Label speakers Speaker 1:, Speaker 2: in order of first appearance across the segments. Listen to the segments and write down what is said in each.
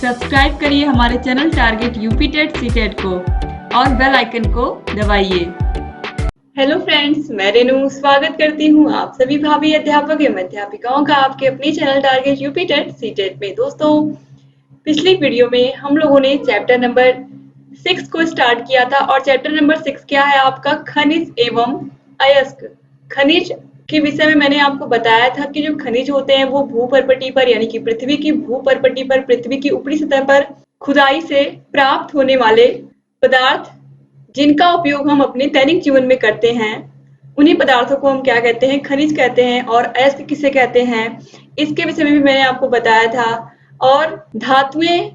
Speaker 1: Subscribe करिए हमारे channel target UP TET CTET को और बेल आइकन को दबाइए। हेलो फ्रेंड्स, मैं रेनू स्वागत करती हूँ आप सभी भावी अध्यापक एवं अध्यापिकाओं का आपके अपने channel target UP TET CTET में। दोस्तों, पिछली वीडियो में हम लोगों ने चैप्टर नंबर 6 को स्टार्ट किया था और चैप्टर नंबर 6 क्या है आपका? खनिज एवं अयस्क। खनिज के विषय में मैंने आपको बताया था कि जो खनिज होते हैं वो भूपर्पटी पर यानी कि पृथ्वी की भूपर्पटी पर, पृथ्वी की ऊपरी सतह पर खुदाई से प्राप्त होने वाले पदार्थ जिनका उपयोग हम अपने दैनिक जीवन में करते हैं, उन्हीं पदार्थों को हम क्या कहते हैं? खनिज कहते हैं। और अयस्क किसे कहते हैं, इसके विषय में भी मैंने आपको बताया था। और धातुएं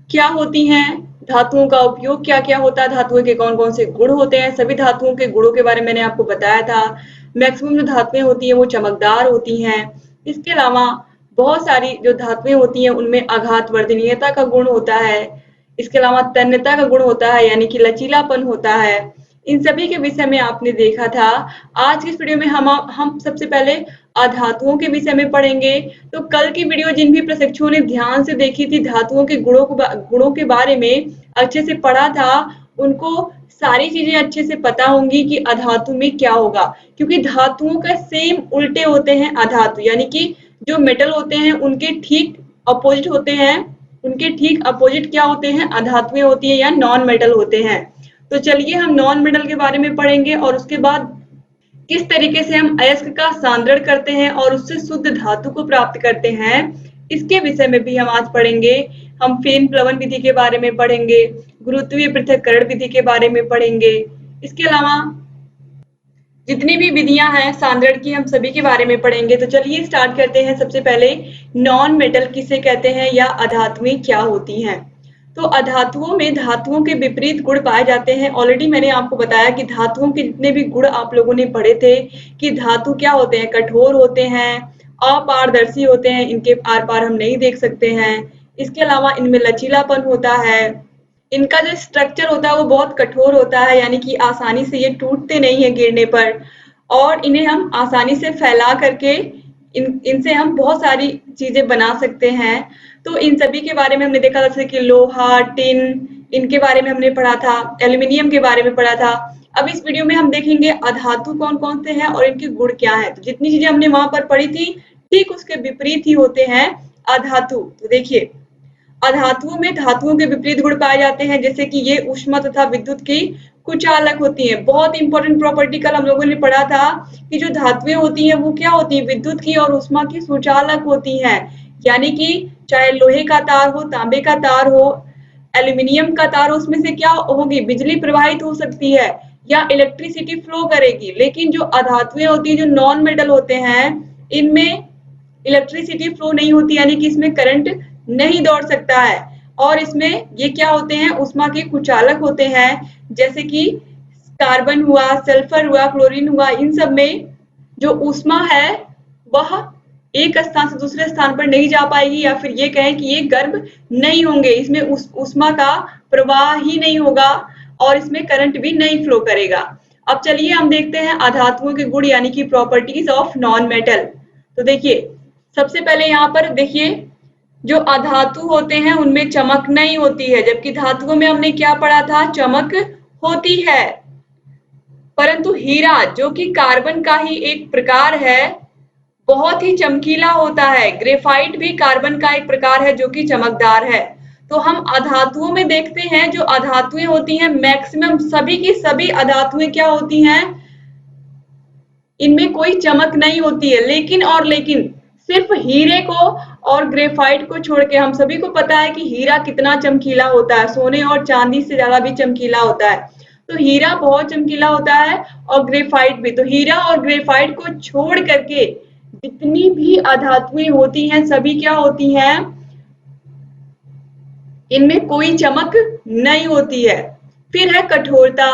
Speaker 1: क्या होती हैं, धातुओं का उपयोग क्या क्या होता है, धातुओं के कौन कौन से गुण होते हैं, सभी धातुओं के गुणों के बारे में मैंने आपको बताया था। मैक्सिमम जो धातुएं होती हैं वो चमकदार होती हैं। इसके अलावा बहुत सारी जो धातुएं होती हैं उनमें आघात वर्धनीयता का गुण होता है। इसके अलावा तन्यता का गुण होता है यानी कि लचीलापन होता है। इन सभी के विषय में आपने देखा था। आज की इस वीडियो में हम सबसे पहले अधातुओं के विषय में पढ़ेंगे। तो कल की वीडियो जिन भी प्रशिक्षुओं ने ध्यान से देखी थी, धातुओं के गुणों के बारे में अच्छे से पढ़ा था, उनको सारी चीजें अच्छे से पता होंगी कि अधातु में क्या होगा, क्योंकि धातुओं का सेम उल्टे होते हैं अधातु, यानी कि जो मेटल होते हैं उनके ठीक अपोजिट होते हैं। उनके ठीक अपोजिट क्या होते हैं? अधातुएं होती है या नॉन मेटल होते हैं। तो चलिए हम नॉन मेटल के बारे में पढ़ेंगे और उसके बाद किस तरीके से हम अयस्क का सांद्रण करते हैं और उससे शुद्ध धातु को प्राप्त करते हैं, इसके विषय में भी हम आज पढ़ेंगे। हम फेन प्लवन विधि के बारे में पढ़ेंगे, गुरुत्वीय पृथक्करण विधि के बारे में पढ़ेंगे। इसके अलावा जितनी भी विधियां हैं सांद्रण की, हम सभी के बारे में पढ़ेंगे। तो चलिए स्टार्ट करते हैं। सबसे पहले नॉन मेटल किसे कहते हैं या अधातुएं क्या होती हैं। तो अधातुओं में धातुओं के विपरीत गुण पाए जाते हैं। ऑलरेडी मैंने आपको बताया कि धातुओं के जितने भी गुण आप लोगों ने पढ़े थे कि धातु क्या होते हैं? कठोर होते हैं, अपारदर्शी होते हैं, इनके आर पार हम नहीं देख सकते हैं। इसके अलावा इनमें लचीलापन होता है, इनका जो स्ट्रक्चर होता है वो बहुत कठोर होता है, यानी कि आसानी से ये टूटते नहीं है गिरने पर, और इन्हें हम आसानी से फैला करके इनसे हम बहुत सारी चीजें बना सकते हैं। तो इन सभी के बारे में हमने देखा, जैसे कि लोहा, टिन, इनके बारे में हमने पढ़ा था, एल्यूमिनियम के बारे में पढ़ा था। अब इस वीडियो में हम देखेंगे अधातु कौन कौन से हैं और इनके गुण क्या है। तो जितनी चीजें हमने वहां पर पढ़ी थी ठीक उसके विपरीत ही होते हैं अधातु। तो देखिए, अधातुओं में धातुओं के विपरीत गुण पाए जाते हैं, जैसे कि ये ऊष्मा तथा विद्युत की कुचालक होती हैं। बहुत इंपॉर्टेंट प्रॉपर्टी कल हम लोगों ने पढ़ा था कि जो धातुएं होती हैं वो क्या होती हैं? विद्युत की और ऊष्मा की सुचालक होती हैं। यानी कि चाहे लोहे का तार हो, तांबे का तार हो, एल्यूमिनियम का तार हो, उसमें से क्या होगी? बिजली प्रवाहित हो सकती है या इलेक्ट्रिसिटी फ्लो करेगी। लेकिन जो अधातुएं होती हैं, जो नॉन मेटल होते हैं, इनमें इलेक्ट्रिसिटी फ्लो नहीं होती, यानी कि इसमें करंट नहीं दौड़ सकता है। और इसमें ये क्या होते हैं? ऊष्मा के कुचालक होते हैं, जैसे कि कार्बन हुआ, सल्फर हुआ, क्लोरीन हुआ। इन सब में जो ऊष्मा है वह एक स्थान से दूसरे स्थान पर नहीं जा पाएगी, या फिर ये कहें कि ये गर्म नहीं होंगे। इसमें ऊष्मा का प्रवाह ही नहीं होगा और इसमें करंट भी नहीं फ्लो करेगा। अब चलिए हम देखते हैं अधातुओं के गुण यानी कि प्रॉपर्टीज ऑफ नॉन मेटल। तो देखिए, सबसे पहले यहाँ पर देखिए, जो अधातु होते हैं उनमें चमक नहीं होती है, जबकि धातुओं में हमने क्या पढ़ा था? चमक होती है। परंतु हीरा, जो कि कार्बन का ही एक प्रकार है, बहुत ही चमकीला होता है। ग्रेफाइट भी कार्बन का एक प्रकार है जो कि चमकदार है। तो हम अधातुओं में देखते हैं, जो अधातुएं होती हैं मैक्सिमम सभी की सभी अधातुएं क्या होती हैं? इनमें कोई चमक नहीं होती है। लेकिन सिर्फ हीरे को और ग्रेफाइट को छोड़ के हम सभी को पता है कि हीरा कितना चमकीला होता है, सोने और चांदी से ज्यादा भी चमकीला होता है। तो हीरा बहुत चमकीला होता है और ग्रेफाइट भी। तो हीरा और ग्रेफाइट को छोड़ करके जितनी भी अधातुएं होती हैं सभी क्या होती हैं? इनमें कोई चमक नहीं होती है। फिर है कठोरता।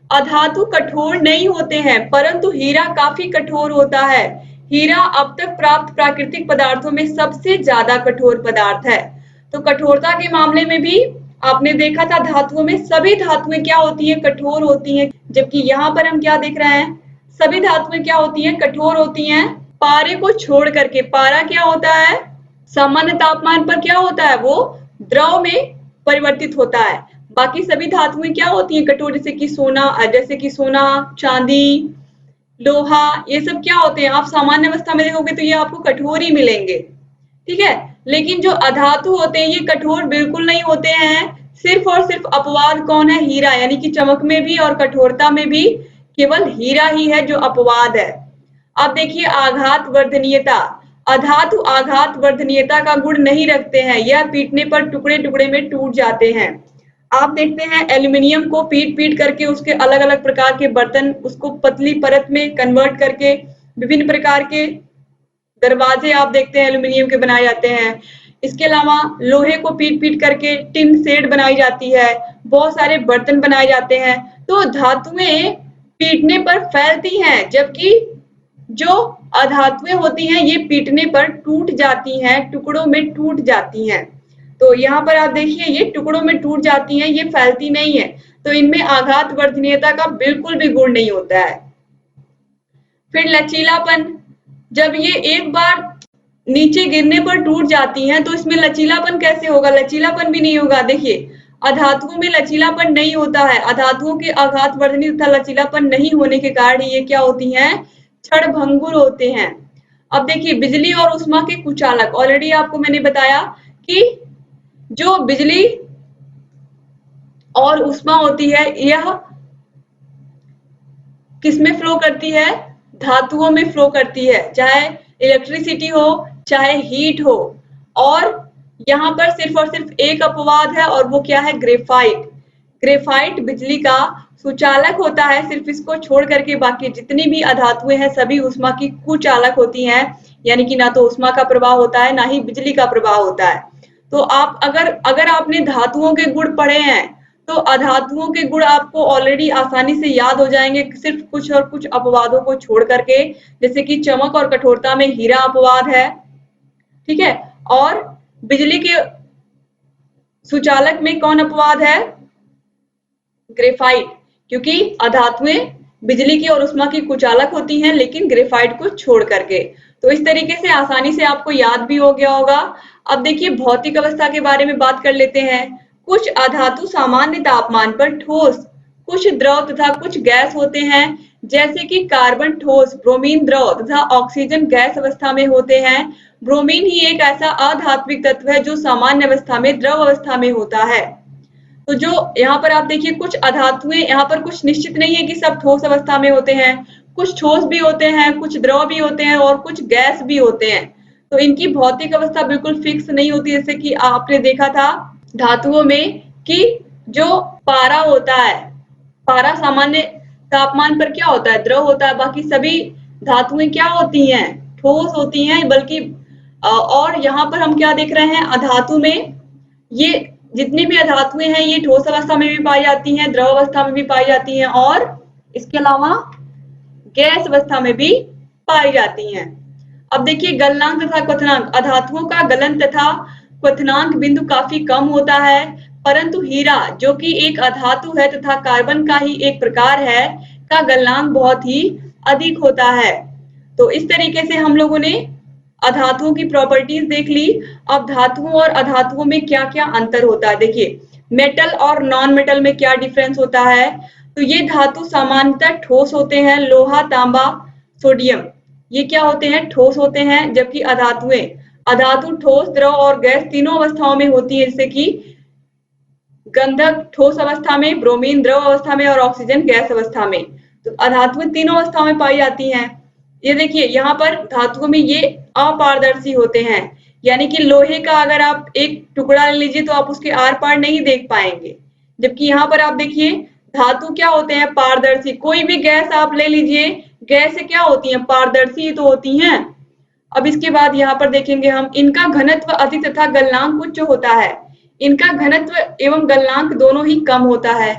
Speaker 1: अधातु कठोर नहीं होते हैं, परंतु हीरा काफी कठोर होता है। हीरा अब तक प्राप्त प्राकृतिक पदार्थों में सबसे ज्यादा कठोर पदार्थ है। तो कठोरता के मामले में भी आपने देखा था धातुओं में सभी धातुएं क्या होती हैं? कठोर होती हैं। जबकि यहाँ पर हम क्या देख रहे हैं? सभी धातुएं क्या होती हैं? कठोर होती हैं। पारे को छोड़ करके, पारा क्या होता है? सामान्य तापमान पर क्या होता है? वो द्रव में परिवर्तित होता है। बाकी सभी धातुएं क्या होती हैं कठोर, जैसे कि सोना, चांदी, लोहा, ये सब क्या होते हैं, आप सामान्य अवस्था में देखोगे तो ये आपको कठोर ही मिलेंगे, ठीक है। लेकिन जो अधातु होते हैं ये कठोर बिल्कुल नहीं होते हैं। सिर्फ और सिर्फ अपवाद कौन है, हीरा, यानी कि चमक में भी और कठोरता में भी केवल हीरा ही है जो अपवाद है। अब देखिए आघात वर्धनीयता, अधातु आघात वर्धनीयता का गुण नहीं रखते हैं, यह पीटने पर टुकड़े टुकड़े में टूट जाते हैं। आप देखते हैं एल्यूमिनियम को पीट पीट करके उसके अलग अलग प्रकार के बर्तन, उसको पतली परत में कन्वर्ट करके विभिन्न प्रकार के दरवाजे आप देखते हैं एल्यूमिनियम के बनाए जाते हैं। इसके अलावा लोहे को पीट पीट करके टिन शेड बनाई जाती है, बहुत सारे बर्तन बनाए जाते हैं। तो धातुएं पीटने पर फैलती हैं, जबकि जो अधातुएं होती हैं ये पीटने पर टूट जाती हैं, टुकड़ों में टूट जाती हैं। तो यहाँ पर आप देखिए ये टुकड़ों में टूट जाती हैं, ये फैलती नहीं है। तो इनमें आघात वर्धनीयता का बिल्कुल भी गुण नहीं होता है। फिर लचीलापन, जब ये एक बार नीचे गिरने पर टूट जाती हैं तो इसमें लचीलापन कैसे होगा, लचीलापन भी नहीं होगा। देखिए अधातुओं में लचीलापन नहीं होता है, अधातुओं के आघात वर्धनी तथा लचीलापन नहीं होने के कारण ये क्या होती हैं, क्षणभंगुर होते हैं। अब देखिए बिजली और उष्मा के कुचालक, ऑलरेडी आपको मैंने बताया कि जो बिजली और उष्मा होती है यह किसमें फ्लो करती है, धातुओं में फ्लो करती है, चाहे इलेक्ट्रिसिटी हो चाहे हीट हो। और यहाँ पर सिर्फ और सिर्फ एक अपवाद है और वो क्या है, ग्रेफाइट। ग्रेफाइट बिजली का सुचालक होता है, सिर्फ इसको छोड़ करके बाकी जितनी भी अधातुएं हैं सभी उष्मा की कुचालक होती हैं, यानी कि ना तो उष्मा का प्रवाह होता है ना ही बिजली का प्रवाह होता है। तो आप अगर आपने धातुओं के गुण पढ़े हैं तो अधातुओं के गुण आपको ऑलरेडी आसानी से याद हो जाएंगे, सिर्फ कुछ और कुछ अपवादों को छोड़ करके, जैसे कि चमक और कठोरता में हीरा अपवाद है, ठीक है। और बिजली के सुचालक में कौन अपवाद है, ग्रेफाइट, क्योंकि अधातुएं बिजली की और उष्मा की कुचालक होती हैं लेकिन ग्रेफाइट को छोड़ करके। तो इस तरीके से आसानी से आपको याद भी हो गया होगा। अब देखिए भौतिक अवस्था के बारे में बात कर लेते हैं। कुछ अधातु सामान्य तापमान पर ठोस, कुछ द्रव तथा कुछ गैस होते हैं, जैसे कि कार्बन ठोस, ब्रोमीन द्रव तथा ऑक्सीजन गैस अवस्था में होते हैं। ब्रोमीन ही एक ऐसा अधात्विक तत्व है जो सामान्य अवस्था में द्रव अवस्था में होता है। तो जो यहाँ पर आप देखिए कुछ अधातुएं, यहाँ पर कुछ निश्चित नहीं है कि सब ठोस अवस्था में होते हैं, कुछ ठोस भी होते हैं, कुछ द्रव भी होते हैं और कुछ गैस भी होते हैं। तो इनकी भौतिक अवस्था बिल्कुल फिक्स नहीं होती, जैसे कि आपने देखा था धातुओं में कि जो पारा होता है, पारा सामान्य तापमान पर क्या होता है, द्रव होता है। बाकी सभी धातुएं क्या होती हैं, ठोस होती हैं। बल्कि और यहाँ पर हम क्या देख रहे हैं, अधातु में ये जितनी भी अधातुएं हैं ये ठोस अवस्था में भी पाई जाती हैं, द्रव अवस्था में भी पाई जाती हैं और इसके अलावा गैस अवस्था में भी पाई जाती हैं। अब देखिए गलनांक तथा क्वथनांक, अधातुओं का गलन तथा क्वथनांक बिंदु काफी कम होता है, परंतु हीरा जो कि एक अधातु है तथा कार्बन का ही एक प्रकार है का गलनांक बहुत ही अधिक होता है। तो इस तरीके से हम लोगों ने अधातुओं की प्रॉपर्टीज देख ली। अब धातुओं और अधातुओं में क्या क्या अंतर होता है, देखिए मेटल और नॉन मेटल में क्या डिफरेंस होता है। तो ये धातु सामान्यतः ठोस होते हैं, लोहा, तांबा, सोडियम ये क्या होते हैं, ठोस होते हैं। जबकि अधातु ठोस, द्रव और गैस तीनों अवस्थाओं में होती है, जैसे कि गंधक ठोस अवस्था में, ब्रोमीन द्रव अवस्था में और ऑक्सीजन गैस अवस्था में। तो अधातुएं तीनों अवस्थाओं में पाई जाती हैं। ये देखिए यहाँ पर धातुओं में ये अपारदर्शी होते हैं, यानी कि लोहे का अगर आप एक टुकड़ा ले लीजिए तो आप उसके आर पार नहीं देख पाएंगे। जबकि यहाँ पर आप देखिए धातु क्या होते हैं, पारदर्शी। कोई भी गैस आप ले लीजिए, गैस क्या होती हैं, पारदर्शी तो होती हैं। अब इसके बाद यहाँ पर देखेंगे हम, इनका घनत्व अधिक तथा गलनांक उच्च होता है। इनका घनत्व एवं गलनांक दोनों ही कम होता है,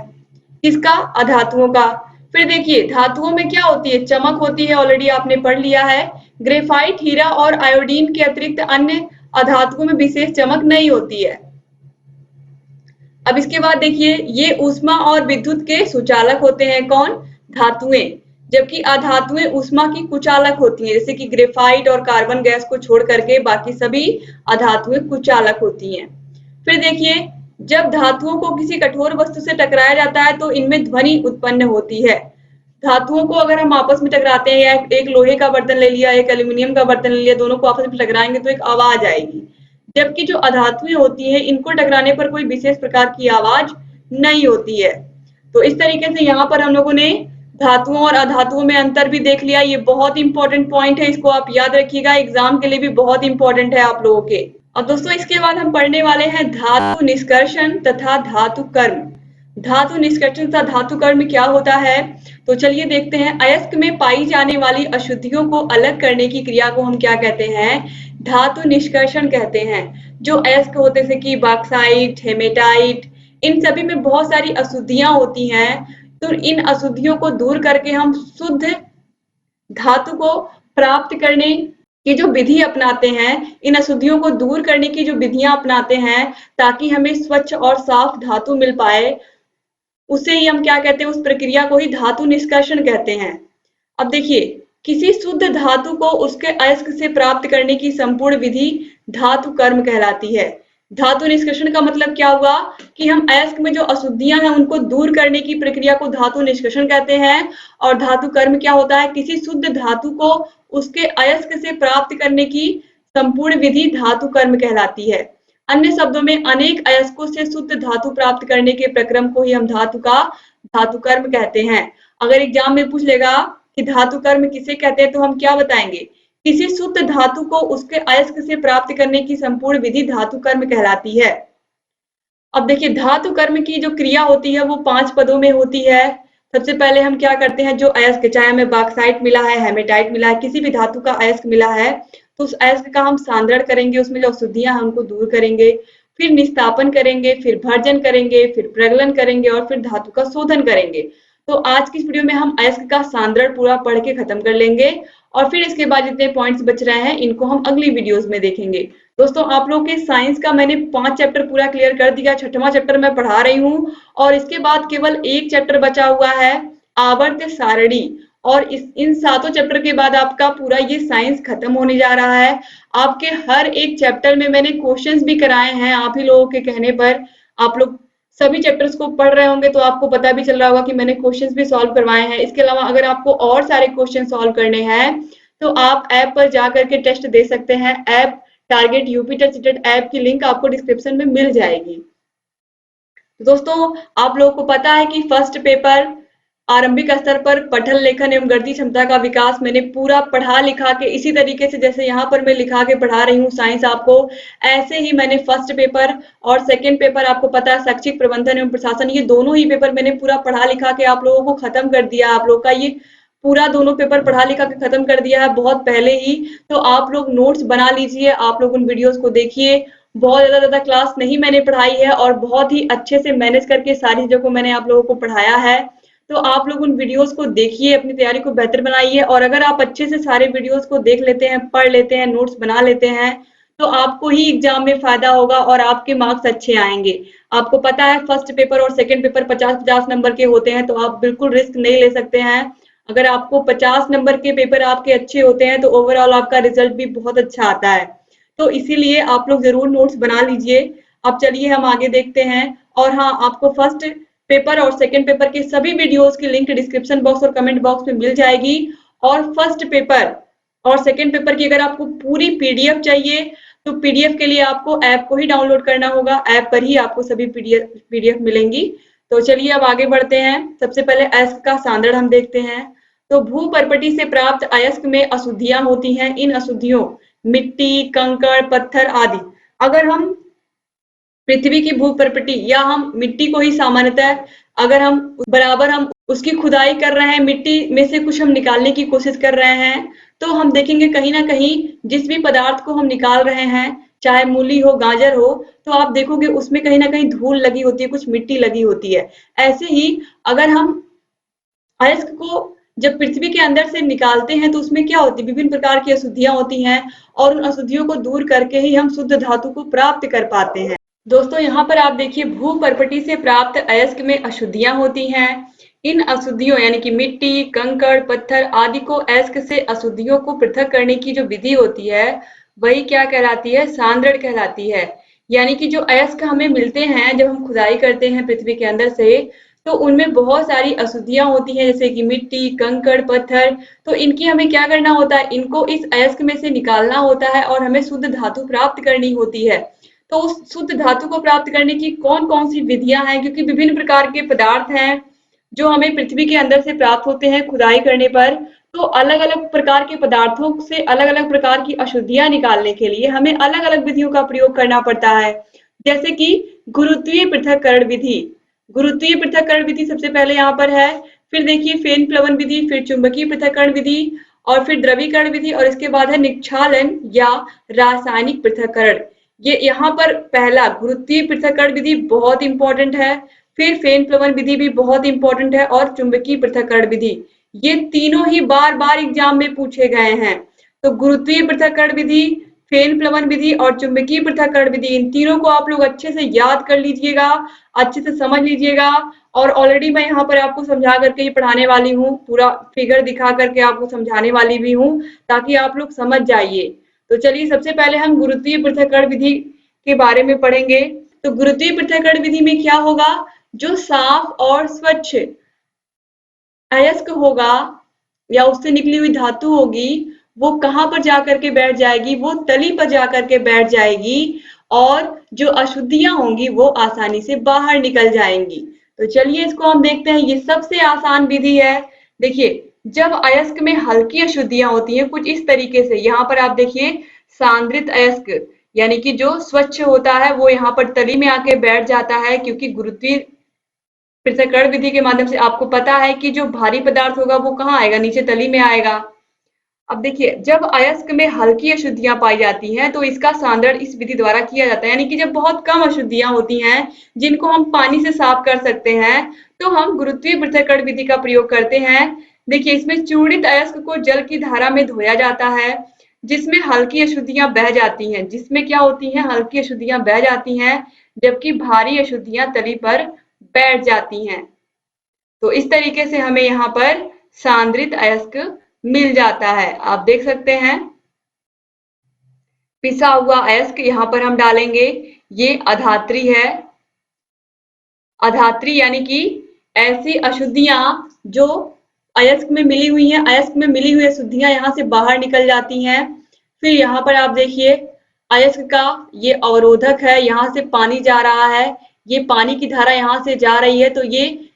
Speaker 1: किसका, अधातुओं का। फिर देखिए धातुओं में क्या होती है, चमक होती है, ऑलरेडी आपने पढ़ लिया है। ग्रेफाइट, हीरा और आयोडीन के अतिरिक्त अन्य अधातुओं में विशेष चमक नहीं होती है। अब इसके बाद देखिए ये ऊष्मा और विद्युत के सुचालक होते हैं, कौन, धातुएं। जबकि अधातुएं ऊष्मा की कुचालक होती हैं, जैसे कि ग्रेफाइट और कार्बन गैस को छोड़ करके बाकी सभी अधातुएं कुचालक होती हैं। फिर देखिए, जब धातुओं को किसी कठोर वस्तु से टकराया जाता है तो इनमें ध्वनि उत्पन्न होती है। धातुओं को अगर हम आपस में टकराते हैं, या एक लोहे का बर्तन ले लिया, एक एल्यूमिनियम का बर्तन ले लिया, दोनों को आपस में टकराएंगे तो एक आवाज आएगी। जबकि जो अधातुएं होती हैं, इनको टकराने पर कोई विशेष प्रकार की आवाज नहीं होती है। तो इस तरीके से यहाँ पर हम लोगों ने धातुओं और अधातुओं में अंतर भी देख लिया। ये बहुत इंपॉर्टेंट पॉइंट है, इसको आप याद रखिएगा, एग्जाम के लिए भी बहुत इंपॉर्टेंट है आप लोगों के। और दोस्तों, इसके बाद हम पढ़ने वाले हैं धातु निष्कर्षण तथा धातु कर्म। धातु निष्कर्षण तथा धातु कर्म क्या होता है, तो चलिए देखते हैं। अयस्क में पाई जाने वाली अशुद्धियों को अलग करने की क्रिया को हम क्या कहते हैं, धातु निष्कर्षण कहते हैं। जो अयस्क होते जैसे कि बॉक्साइट, हेमेटाइट, इन सभी में बहुत सारी अशुद्धियां होती हैं। तो इन अशुद्धियों को दूर करके हम शुद्ध धातु को प्राप्त करने की जो विधि अपनाते हैं, इन अशुद्धियों को दूर करने की जो विधियां अपनाते हैं, ताकि हमें स्वच्छ और साफ धातु मिल पाए, उसे ही हम क्या कहते हैं, उस प्रक्रिया को ही धातु निष्कर्षण कहते हैं। अब देखिए, किसी शुद्ध धातु को उसके अयस्क से प्राप्त करने की संपूर्ण विधि धातु कर्म कहलाती है। धातु निष्कर्षण का मतलब क्या हुआ कि हम अयस्क में जो अशुद्धियां हैं उनको दूर करने की प्रक्रिया को धातु निष्कर्षण कहते हैं। और धातु कर्म क्या होता है, किसी शुद्ध धातु को उसके अयस्क से प्राप्त करने की संपूर्ण विधि धातु कर्म कहलाती है। अन्य शब्दों में अनेक अयस्कों से शुद्ध धातु प्राप्त करने के प्रक्रम को ही हम धातु कर्म कहते हैं। अगर एग्जाम में पूछ लेगा कि धातु कर्म किसे कहते हैं, तो हम क्या बताएंगे, किसी शुद्ध धातु को उसके अयस्क से प्राप्त करने की संपूर्ण विधि धातु कर्म कहलाती है। अब देखिए, धातु कर्म की जो क्रिया होती है वो 5 पदों में होती है। सबसे पहले हम क्या करते हैं, जो अयस्क, चाहे हमें बॉक्साइट मिला है, हेमेटाइट मिला है, किसी भी धातु का अयस्क मिला है, तो उस अयस्क का हम सांद्रण करेंगे, उसमें जो अशुद्धियां हैं उनको दूर करेंगे, फिर निस्तापन करेंगे, फिर भर्जन करेंगे, फिर प्रगलन करेंगे और फिर धातु का शोधन करेंगे। तो आज की इस वीडियो में हम अयस्क का सांद्रण पूरा पढ़ के खत्म कर लेंगे, और फिर इसके बाद जितने पॉइंट्स बच रहे हैं इनको हम अगली वीडियोस में देखेंगे। दोस्तों, आप लोगों के साइंस का मैंने 5 चैप्टर पूरा क्लियर कर दिया, 6वां चैप्टर मैं पढ़ा रही हूँ, और इसके बाद केवल एक चैप्टर बचा हुआ है, आवर्त सारणी। और इन 7 चैप्टर के बाद आपका पूरा ये साइंस खत्म होने जा रहा है। आपके हर एक चैप्टर में मैंने क्वेश्चंस भी कराए हैं, आप ही लोगों के कहने पर। आप लोग सभी चैप्टर्स को पढ़ रहे होंगे तो आपको पता भी चल रहा होगा कि मैंने क्वेश्चंस भी सॉल्व करवाए हैं। इसके अलावा अगर आपको और सारे क्वेश्चन सॉल्व करने हैं तो आप ऐप पर जा करके टेस्ट दे सकते हैं। App target UP TET CTET app की लिंक आपको डिस्क्रिप्शन में मिल जाएगी। दोस्तों, आप लोगों को पता है कि फर्स्ट पेपर आरंभिक स्तर पर पठन लेखन एवं गणितीय क्षमता का विकास मैंने पूरा पढ़ा लिखा के इसी तरीके से जैसे यहाँ पर मैं लिखा के पढ़ा रही हूँ साइंस आपको, ऐसे ही मैंने फर्स्ट पेपर और सेकंड पेपर, आपको पता है शैक्षिक प्रबंधन एवं प्रशासन, ये दोनों ही पेपर मैंने पूरा पढ़ा लिखा के आप लोगों को खत्म कर दिया। आप लोग का ये पूरा दोनों पेपर पढ़ा लिखा के खत्म कर दिया है बहुत पहले ही। तो आप लोग नोट्स बना लीजिए, आप लोग उन वीडियोस को देखिए। बहुत ज्यादा क्लास नहीं मैंने पढ़ाई है और बहुत ही अच्छे से मैनेज करके सारी चीजों को मैंने आप लोगों को पढ़ाया है। तो आप लोग उन वीडियोस को देखिए, अपनी तैयारी को बेहतर बनाइए। और अगर आप अच्छे से सारे वीडियोस को देख लेते हैं, पढ़ लेते हैं, नोट्स बना लेते हैं, तो आपको ही एग्जाम में फायदा होगा और आपके मार्क्स अच्छे आएंगे। आपको पता है फर्स्ट पेपर और सेकंड पेपर 50-50 नंबर के होते हैं, तो आप बिल्कुल रिस्क नहीं ले सकते हैं। अगर आपको 50 नंबर के पेपर आपके अच्छे होते हैं तो ओवरऑल आपका रिजल्ट भी बहुत अच्छा आता है। तो इसीलिए आप लोग जरूर नोट्स बना लीजिए। अब चलिए हम आगे देखते हैं। और हाँ, आपको फर्स्ट पेपर और सेकंड पेपर के सभी वीडियोस की लिंक डिस्क्रिप्शन बॉक्स और कमेंट बॉक्स में मिल जाएगी। और फर्स्ट पेपर और सेकंड पेपर की अगर आपको पूरी पीडीएफ चाहिए तो पीडीएफ के लिए आपको ऐप को ही डाउनलोड करना होगा। ऐप पर ही आपको सभी पीडीएफ मिलेंगी। तो चलिए अब आगे बढ़ते हैं। सबसे पहले अयस्क का सांद्रण हम देखते हैं। तो भूपर्पटी से प्राप्त अयस्क में अशुद्धियां होती हैं। इन अशुद्धियों मिट्टी, कंकड़, पत्थर आदि, अगर हम पृथ्वी की भूपर्पटी या हम मिट्टी को ही सामान्यतः अगर हम उसकी खुदाई कर रहे हैं, मिट्टी में से कुछ हम निकालने की कोशिश कर रहे हैं, तो हम देखेंगे कहीं ना कहीं जिस भी पदार्थ को हम निकाल रहे हैं, चाहे मूली हो, गाजर हो, तो आप देखोगे उसमें कहीं ना कहीं धूल लगी होती है, कुछ मिट्टी लगी होती है। ऐसे ही अगर हम अयस्क को जब पृथ्वी के अंदर से निकालते हैं तो उसमें क्या होती है, विभिन्न प्रकार की अशुद्धियां होती हैं और उन अशुद्धियों को दूर करके ही हम शुद्ध धातु को प्राप्त कर पाते हैं। दोस्तों, यहाँ पर आप देखिए, भूपर्पटी से प्राप्त अयस्क में अशुद्धियां होती हैं। इन अशुद्धियों यानी कि मिट्टी, कंकड़, पत्थर आदि को अयस्क से अशुद्धियों को पृथक करने की जो विधि होती है वही क्या कहलाती है, सांद्रण कहलाती है। यानी कि जो अयस्क हमें मिलते हैं जब हम खुदाई करते हैं पृथ्वी के अंदर से, तो उनमें बहुत सारी अशुद्धियां होती हैं, जैसे कि मिट्टी, कंकड़, पत्थर। तो इनकी हमें क्या करना होता है, इनको इस अयस्क में से निकालना होता है और हमें शुद्ध धातु प्राप्त करनी होती है। तो उस शुद्ध धातु को प्राप्त करने की कौन-कौन सी विधियां हैं, क्योंकि विभिन्न प्रकार के पदार्थ हैं जो हमें पृथ्वी के अंदर से प्राप्त होते हैं खुदाई करने पर। तो अलग-अलग प्रकार के पदार्थों से अलग-अलग प्रकार की अशुद्धियां निकालने के लिए हमें अलग-अलग विधियों का प्रयोग करना पड़ता है। जैसे कि गुरुत्वीय पृथक्करण विधि। गुरुत्वीय पृथक्करण विधि सबसे पहले यहाँ पर है, फिर देखिए फेन प्लवन विधि, फिर चुंबकीय पृथक्करण विधि और फिर द्रवीकरण विधि और इसके बाद है निक्षालन या रासायनिक पृथक्करण। ये यहाँ पर पहला गुरुत्वीय पृथक्करण विधि बहुत इंपॉर्टेंट है, फिर फेन प्लवन विधि भी बहुत इंपॉर्टेंट है और चुंबकीय पृथक्करण विधि। ये तीनों ही बार-बार एग्जाम में पूछे गए हैं। तो गुरुत्वीय पृथक्करण विधि, फेन प्लवन विधि और चुंबकीय पृथक्करण विधि, इन तीनों को आप लोग अच्छे से याद कर लीजिएगा, अच्छे से समझ लीजिएगा। और ऑलरेडी मैं यहाँ पर आपको समझा करके ही पढ़ाने वाली हूँ, पूरा फिगर दिखा करके आपको समझाने वाली भी हूँ, ताकि आप लोग समझ जाइए। तो चलिए सबसे पहले हम गुरुत्वीय पृथक्करण विधि के बारे में पढ़ेंगे। तो गुरुत्वीय पृथक्करण विधि में क्या होगा, जो साफ और स्वच्छ अयस्क होगा या उससे निकली हुई धातु होगी, वो कहाँ पर जाकर के बैठ जाएगी, वो तली पर जाकर के बैठ जाएगी और जो अशुद्धियां होंगी वो आसानी से बाहर निकल जाएंगी। तो चलिए इसको हम देखते हैं, ये सबसे आसान विधि है। देखिए, जब अयस्क में हल्की अशुद्धियां होती हैं कुछ इस तरीके से, यहाँ पर आप देखिए सांद्रित अयस्क यानी कि जो स्वच्छ होता है वो यहाँ पर तली में आके बैठ जाता है, क्योंकि गुरुत्वीय पृथक्करण विधि के माध्यम से आपको पता है कि जो भारी पदार्थ होगा वो कहाँ आएगा, नीचे तली में आएगा। अब देखिए, जब अयस्क में हल्की अशुद्धियां पाई जाती हैं तो इसका सांद्रण इस विधि द्वारा किया जाता है, यानी कि जब बहुत कम अशुद्धियां होती हैं जिनको हम पानी से साफ कर सकते हैं, तो हम गुरुत्वीय पृथक्करण विधि का प्रयोग करते हैं। देखिए, इसमें चूर्णित अयस्क को जल की धारा में धोया जाता है, जिसमें हल्की अशुद्धियां बह जाती हैं, जिसमें क्या होती हैं, हल्की अशुद्धियां बह जाती हैं, जबकि भारी अशुद्धियां तली पर बैठ जाती हैं। तो इस तरीके से हमें यहाँ पर सांद्रित अयस्क मिल जाता है। आप देख सकते हैं पिसा हुआ अयस्क यहाँ पर हम डालेंगे, ये अधात्री है। अधात्री यानी कि ऐसी अशुद्धियां जो अयस्क में मिली हुई हैं, अयस्क में मिली हुई अशुद्धियां यहाँ से बाहर निकल जाती हैं। फिर यहाँ पर आप देखिए अयस्क का ये अवरोधक है, यहाँ से पानी जा रहा है, ये पानी की धारा यहाँ से जा रही है, तो ये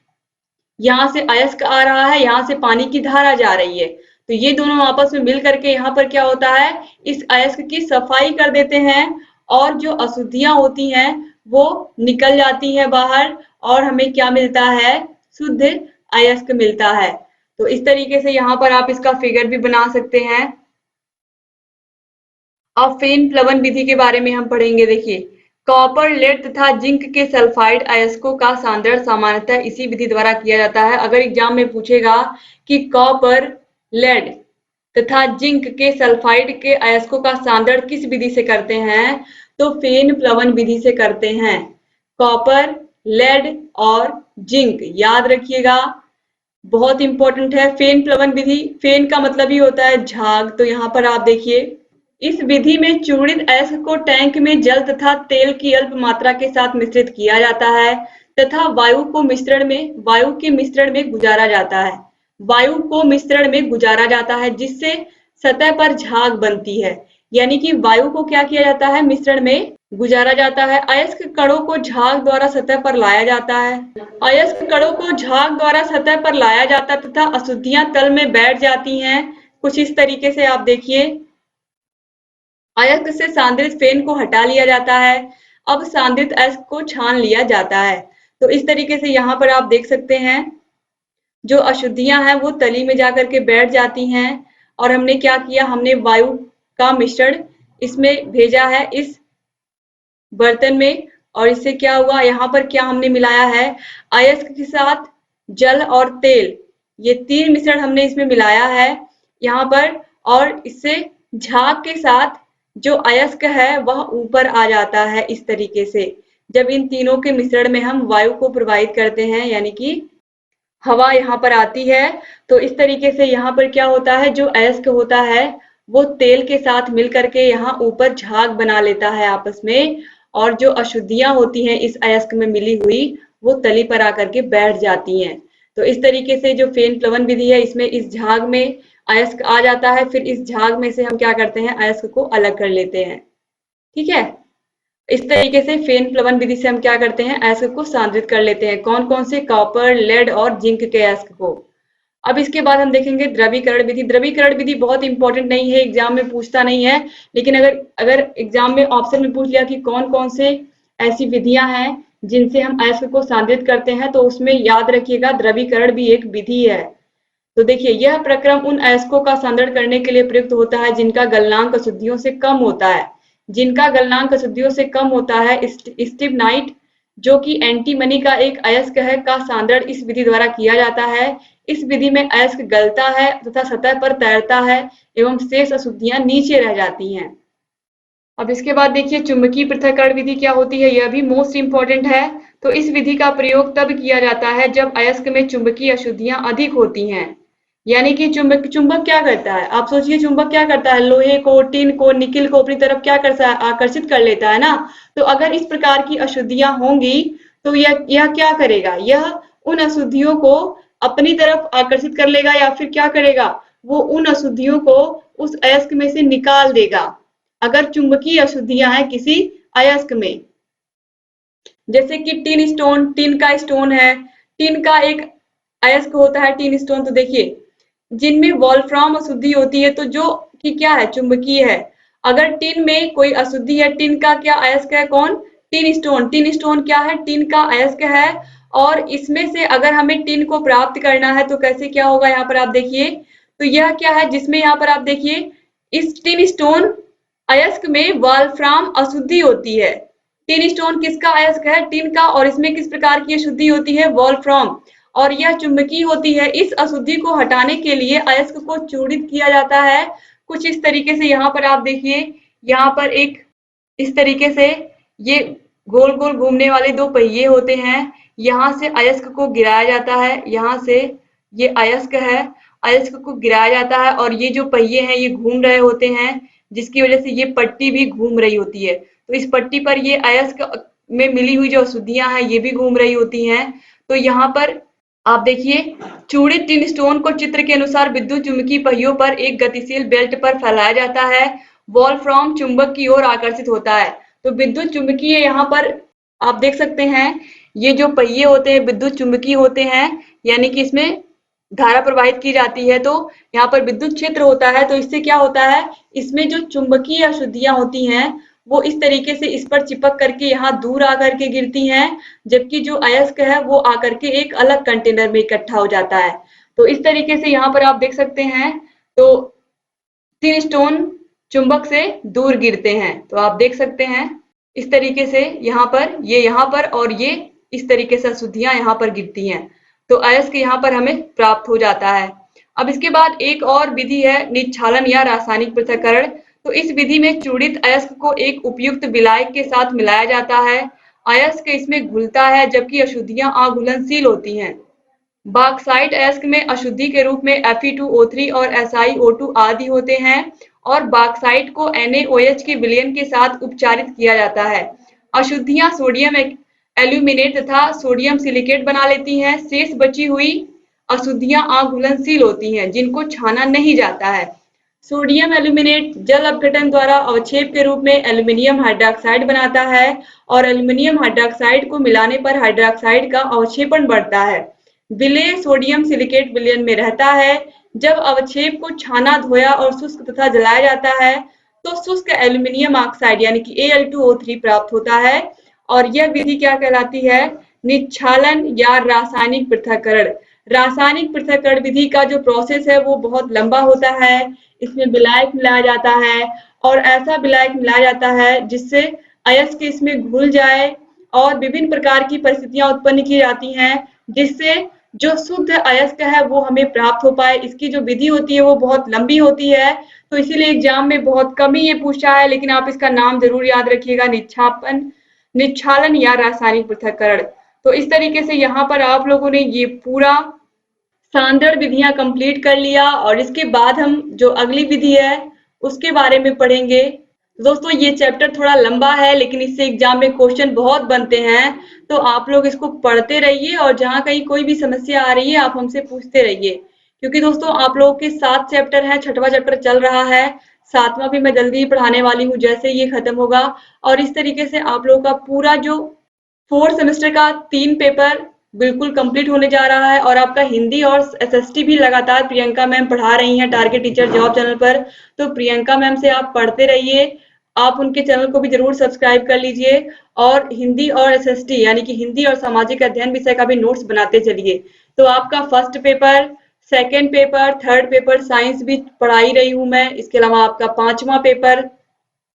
Speaker 1: यहाँ से अयस्क आ रहा है, यहाँ से पानी की धारा जा रही है। तो ये दोनों आपस में मिल करके यहाँ पर क्या होता है, इस अयस्क की सफाई कर देते हैं और जो अशुद्धियां होती हैं वो निकल जाती हैं बाहर और हमें क्या मिलता है, शुद्ध अयस्क मिलता है। तो इस तरीके से यहाँ पर आप इसका फिगर भी बना सकते हैं। अब फेन प्लवन विधि के बारे में हम पढ़ेंगे। देखिए, कॉपर, लेड तथा जिंक के सल्फाइड अयस्कों का सांद्रण सामान्यतः इसी विधि द्वारा किया जाता है। अगर एग्जाम में पूछेगा कि कॉपर, लेड तथा जिंक के सल्फाइड के अयस्कों का सांद्रण किस विधि से करते हैं, तो फेन प्लवन विधि से करते हैं। कॉपर, लेड और जिंक याद रखिएगा, बहुत इंपॉर्टेंट है। फेन प्लवन विधि, फेन का मतलब ही होता है झाग। तो यहाँ पर आप देखिए, इस विधि में चूर्णित अयस्क को टैंक में जल तथा तेल की अल्प मात्रा के साथ मिश्रित किया जाता है तथा वायु के मिश्रण में गुजारा जाता है। वायु को मिश्रण में गुजारा जाता है, जिससे सतह पर झाग बनती है। यानी कि वायु को क्या किया जाता है, मिश्रण में गुजारा जाता है। अयस्क कणों को झाग द्वारा सतह पर लाया जाता है। अयस्क कणों को झाग द्वारा सतह पर लाया जाता है तथा अशुद्धियां तल में बैठ जाती हैं। कुछ इस तरीके से आप देखिए, अयस्क से सांद्रित फेन को हटा लिया जाता है। अब सांद्रित अयस्क को छान लिया जाता है। तो इस तरीके से यहाँ पर आप देख सकते हैं, जो अशुद्धियां हैं वो तली में जाकर के बैठ जाती हैं और हमने क्या किया, हमने वायु का मिश्रण इसमें भेजा है इस बर्तन में, और इससे क्या हुआ, यहाँ पर क्या हमने मिलाया है, अयस्क के साथ जल और तेल, ये तीन मिश्रण हमने इसमें मिलाया है यहाँ पर, और इससे झाग के साथ जो अयस्क है वह ऊपर आ जाता है इस तरीके से। जब इन तीनों के मिश्रण में हम वायु को प्रवाहित करते हैं, यानी कि हवा यहाँ पर आती है, तो इस तरीके से यहाँ पर क्या होता है, जो अयस्क होता है वो तेल के साथ मिल करके यहाँ ऊपर झाग बना लेता है आपस में, और जो अशुद्धियां होती हैं इस अयस्क में मिली हुई वो तली पर आकर के बैठ जाती हैं। तो इस तरीके से जो फेन प्लवन विधि है इसमें इस झाग में अयस्क आ जाता है, फिर इस झाग में से हम क्या करते हैं अयस्क को अलग कर लेते हैं। ठीक है, इस तरीके से फेन प्लवन विधि से हम क्या करते हैं अयस्क को सांद्रित कर लेते हैं। कौन कौन से? कॉपर, लेड और जिंक के अयस्क को। अब इसके बाद हम देखेंगे द्रवीकरण विधि। द्रवीकरण विधि बहुत इंपॉर्टेंट नहीं है, एग्जाम में पूछता नहीं है, लेकिन अगर अगर एग्जाम में ऑप्शन में पूछ लिया कि कौन कौन से ऐसी विधियां हैं जिनसे हम अयस्क को सांद्रित करते हैं, तो उसमें याद रखिएगा द्रवीकरण भी एक विधि है। तो देखिए यह प्रक्रम उन अयस्कों का सांद्रण करने के लिए प्रयुक्त होता है जिनका गलनांक अशुद्धियों से कम होता है। जिनका गलनांक अशुद्धियों से कम होता है, स्टिबनाइट जो कि एंटीमनी का एक अयस्क है का सांद्रण इस विधि द्वारा किया जाता है। इस विधि में अयस्क गलता है तथा सतह पर तैरता है एवं शेष अशुद्धियां नीचे रह जाती हैं। अब इसके बाद देखिए चुंबकीय पृथक्करण विधि क्या होती है, यह भी मोस्ट इंपॉर्टेंट है। तो इस विधि का प्रयोग तब किया जाता है जब अयस्क में चुंबकीय अशुद्धियां अधिक होती हैं। यानी कि चुंबक क्या करता है, आप सोचिए चुंबक क्या करता है, लोहे को, टिन को, निकिल को अपनी तरफ क्या करता है, आकर्षित कर लेता है ना। तो अगर इस प्रकार की अशुद्धियां होंगी तो यह क्या करेगा, यह उन अशुद्धियों को अपनी तरफ आकर्षित कर लेगा या फिर क्या करेगा, वो उन अशुद्धियों को उस अयस्क में से निकाल देगा। अगर चुंबकीय अशुद्धियां हैं किसी अयस्क में, जैसे कि टिन का स्टोन है, टिन का एक अयस्क होता है टिन स्टोन। तो देखिए जिनमें वोल्फ्राम अशुद्धि होती है तो जो कि क्या है, चुंबकीय है। अगर टिन में कोई अशुद्धि है, टिन का क्या अयस्क है, कौन, टिन स्टोन। टिन स्टोन क्या है, टिन का अयस्क है। और इसमें से अगर हमें टिन को प्राप्त करना है तो कैसे क्या होगा, यहाँ पर आप देखिए। तो यह क्या है, जिसमें यहाँ पर आप देखिए इस टिन स्टोन अयस्क में वोल्फ्राम अशुद्धि होती है। टिन स्टोन किसका अयस्क है, टिन का, और इसमें किस प्रकार की अशुद्धि होती है, वोल्फ्राम, और यह चुंबकीय होती है। इस अशुद्धि को हटाने के लिए अयस्क को चूर्णित किया जाता है कुछ इस तरीके से। यहाँ पर आप देखिए, यहाँ पर एक इस तरीके से ये गोल गोल घूमने वाले दो पहिए होते हैं, यहाँ से अयस्क को गिराया जाता है, यहाँ से ये अयस्क है, अयस्क को गिराया जाता है और ये जो पहिए हैं ये घूम रहे होते हैं, जिसकी वजह से ये पट्टी भी घूम रही होती है। तो इस पट्टी पर ये अयस्क में मिली हुई जो अशुद्धियां हैं ये भी घूम रही होती हैं। तो यहाँ पर आप देखिए चूड़ित टिन स्टोन को चित्र के अनुसार विद्युत चुंबकीय पहियों पर एक गतिशील बेल्ट पर फैलाया जाता है। वोल्फ्राम चुंबक की ओर आकर्षित होता है। तो विद्युत चुंबकीय यहाँ पर आप देख सकते हैं, ये जो पहिए होते हैं विद्युत चुंबकीय होते हैं, यानी कि इसमें धारा प्रवाहित की जाती है। तो यहाँ पर विद्युत क्षेत्र होता है, तो इससे क्या होता है, इसमें जो चुंबकीय अशुद्धियां होती हैं वो इस तरीके से इस पर चिपक करके यहाँ दूर आकर के गिरती हैं, जबकि जो अयस्क है वो आकर के एक अलग कंटेनर में इकट्ठा हो जाता है। तो इस तरीके से यहाँ पर आप देख सकते हैं, तो टिन स्टोन चुंबक से दूर गिरते हैं। तो आप देख सकते हैं इस तरीके से यहाँ पर और ये इस तरीके से अशुद्धियां यहाँ पर गिरती हैं, तो अयस्क यहाँ पर हमें प्राप्त हो जाता है। अब इसके बाद एक और विधि है निक्षालन या रासायनिक पृथक्करण। तो इस विधि में चूड़ित अयस्क को एक उपयुक्त विलायक के साथ मिलाया जाता है। अयस्क इसमें घुलता है जबकि अशुद्धियां अघुलनशील होती हैं। बॉक्साइट अयस्क में अशुद्धि के रूप में Fe2O3 और SiO2 आदि होते हैं और बॉक्साइट को NaOH के विलयन के साथ उपचारित किया जाता है। अशुद्धियां सोडियम एल्यूमिनेट तथा सोडियम सिलिकेट बना लेती हैं। शेष बची हुई अशुद्धियां अघुलनशील होती हैं जिनको छाना नहीं जाता है। सोडियम एल्यूमिनेट जल अपघटन द्वारा अवक्षेप के रूप में एल्यूमिनियम हाइड्रॉक्साइड बनाता है और एल्यूमिनियम हाइड्रॉक्साइड को मिलाने पर हाइड्रॉक्साइड का अवक्षेपण बढ़ता है। विलेय सोडियम सिलिकेट विलयन में रहता है। जब अवक्षेप को छाना, धोया और शुष्क तथा जलाया जाता है तो शुष्क एल्यूमिनियम ऑक्साइड यानी कि Al2O3 प्राप्त होता है और यह विधि क्या कहलाती है, निक्षालन या रासायनिक पृथक्करण। रासायनिक पृथक्करण विधि का जो प्रोसेस है वो बहुत लंबा होता है। इसमें विलायक मिलाया जाता है और ऐसा विलायक मिलाया जाता है जिससे अयस्क इसमें घुल जाए और विभिन्न प्रकार की परिस्थितियां उत्पन्न की जाती हैं जिससे जो शुद्ध अयस्क है वो हमें प्राप्त हो पाए। इसकी जो विधि होती है वो बहुत लंबी होती है, तो इसीलिए एग्जाम में बहुत कम ही ये पूछा है, लेकिन आप इसका नाम जरूर याद रखिएगा, निक्षालन या रासायनिक पृथक्करण। तो इस तरीके से यहाँ पर आप लोगों ने ये पूरा सांद्रण विधियां कंप्लीट कर लिया और इसके बाद हम जो अगली विधि है उसके बारे में पढ़ेंगे। तो दोस्तों ये चैप्टर थोड़ा लंबा है, लेकिन इससे एग्जाम में क्वेश्चन बहुत बनते हैं, तो आप लोग इसको पढ़ते रहिए और जहाँ कहीं कोई भी समस्या आ रही है आप हमसे पूछते रहिए। क्योंकि दोस्तों आप लोगों के 7 चैप्टर हैं, छठवां चैप्टर चल रहा है, सातवां भी मैं जल्दी ही पढ़ाने वाली हूँ जैसे ये खत्म होगा। और इस तरीके से आप लोगों का पूरा जो 4th सेमेस्टर का 3 पेपर बिल्कुल कंप्लीट होने जा रहा है। और आपका हिंदी और एसएसटी भी लगातार प्रियंका मैम पढ़ा रही हैं टारगेट टीचर जॉब चैनल पर। तो प्रियंका मैम से आप पढ़ते रहिए, आप उनके चैनल को भी जरूर सब्सक्राइब कर लीजिए। और हिंदी और एसएसटी यानी कि हिंदी और सामाजिक अध्ययन विषय का भी नोट्स बनाते चलिए। तो आपका first paper, second paper, third paper science भी पढ़ा ही रही हूँ मैं। इसके अलावा आपका 5वां पेपर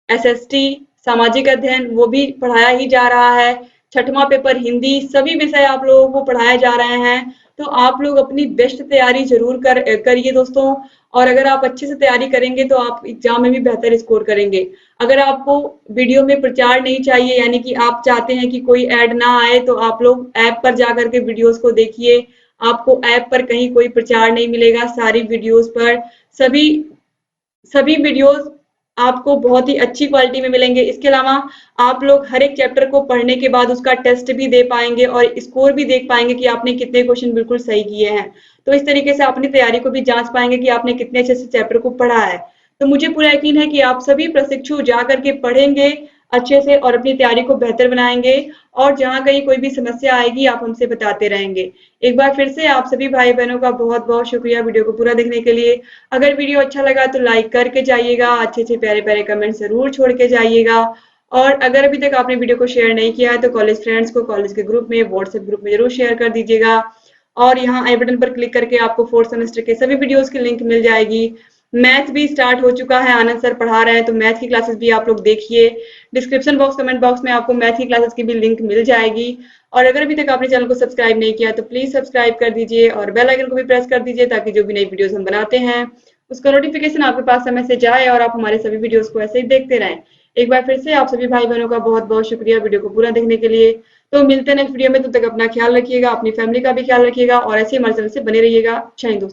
Speaker 1: एसएसटी सामाजिक अध्ययन वो भी पढ़ाया ही जा रहा है। छठवां पेपर हिंदी, सभी विषय आप लोगों को पढ़ाए जा रहे हैं। तो आप लोग अपनी बेस्ट तैयारी जरूर करिए दोस्तों। और अगर आप अच्छे से तैयारी करेंगे तो आप एग्जाम में भी बेहतर स्कोर करेंगे। अगर आपको वीडियो में प्रचार नहीं चाहिए, यानी कि आप चाहते हैं कि कोई ऐड ना आए, तो आप लोग ऐप पर जाकर के वीडियोस को देखिए। आपको ऐप पर कहीं कोई प्रचार नहीं मिलेगा, सारी वीडियोस पर सभी सभी वीडियोस आपको बहुत ही अच्छी क्वालिटी में मिलेंगे। इसके अलावा आप लोग हर एक चैप्टर को पढ़ने के बाद उसका टेस्ट भी दे पाएंगे और स्कोर भी देख पाएंगे कि आपने कितने क्वेश्चन बिल्कुल सही किए हैं। तो इस तरीके से अपनी तैयारी को भी जांच पाएंगे कि आपने कितने अच्छे से चैप्टर को पढ़ा है। तो मुझे पूरा यकीन है कि आप सभी प्रशिक्षु जा करके पढ़ेंगे अच्छे से और अपनी तैयारी को बेहतर बनाएंगे। और जहाँ कहीं कोई भी समस्या आएगी आप हमसे बताते रहेंगे। एक बार फिर से आप सभी भाई बहनों का बहुत बहुत शुक्रिया वीडियो को पूरा देखने के लिए। अगर वीडियो अच्छा लगा तो लाइक करके जाइएगा, अच्छे अच्छे प्यारे प्यारे कमेंट जरूर छोड़ के जाइएगा। और अगर अभी तक आपने वीडियो को शेयर नहीं किया है तो कॉलेज फ्रेंड्स को कॉलेज के ग्रुप में, व्हाट्सएप ग्रुप में जरूर शेयर कर दीजिएगा। और यहाँ आई बटन पर क्लिक करके आपको 4th सेमेस्टर के सभी वीडियोस की लिंक मिल जाएगी। मैथ भी स्टार्ट हो चुका है, आनंद सर पढ़ा रहे हैं, तो मैथ की क्लासेस भी आप लोग देखिए। डिस्क्रिप्शन बॉक्स, कमेंट बॉक्स में आपको मैथ की क्लासेस की भी लिंक मिल जाएगी। और अगर अभी तक आपने चैनल को सब्सक्राइब नहीं किया तो प्लीज सब्सक्राइब कर दीजिए और बेल आइकन को भी प्रेस कर दीजिए, ताकि जो भी नई वीडियोस हम बनाते हैं उसका नोटिफिकेशन आपके पास समय से जाए और आप हमारे सभी वीडियोस को ऐसे ही देखते रहें। एक बार फिर से आप सभी भाई बहनों का बहुत बहुत शुक्रिया वीडियो को पूरा देखने के लिए। तो मिलते हैं नेक्स्ट वीडियो में, तब तक अपना ख्याल रखिएगा, अपनी फैमिली का भी ख्याल रखिएगा और ऐसे ही हमारे चैनल से बने रहिएगा। जय हिंद दोस्तों।